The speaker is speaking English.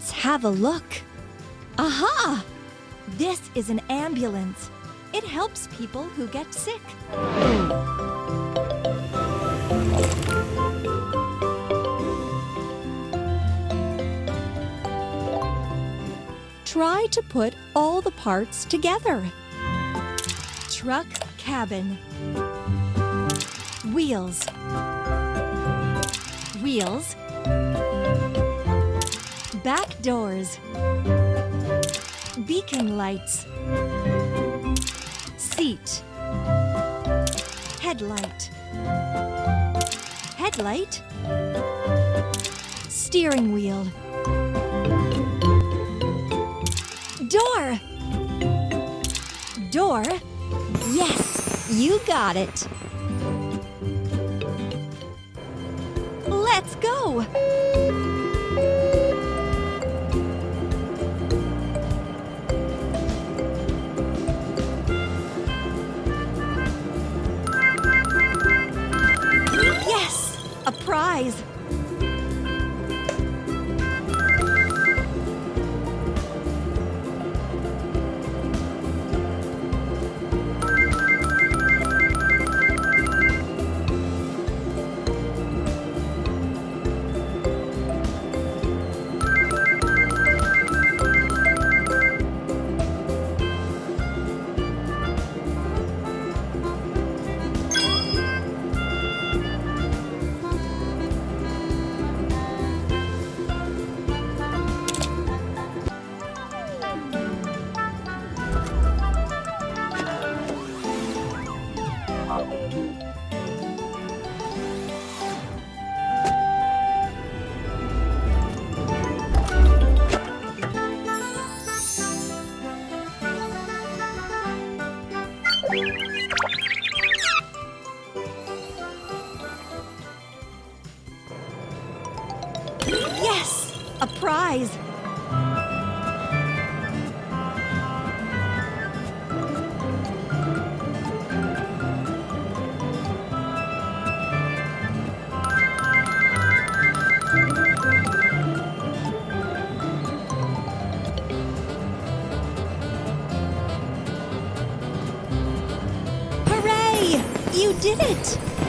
Let's have a look. Aha! This is an ambulance. It helps people who get sick. Try to put all the parts together. Truck cabin. Wheels. Wheels. Back doors. Beacon lights. Seat. Headlight. Headlight. Steering wheel. Door. Door. Yes, you got it. Let's go. Yes, a prize. Yes, a prize. Hooray! You did it!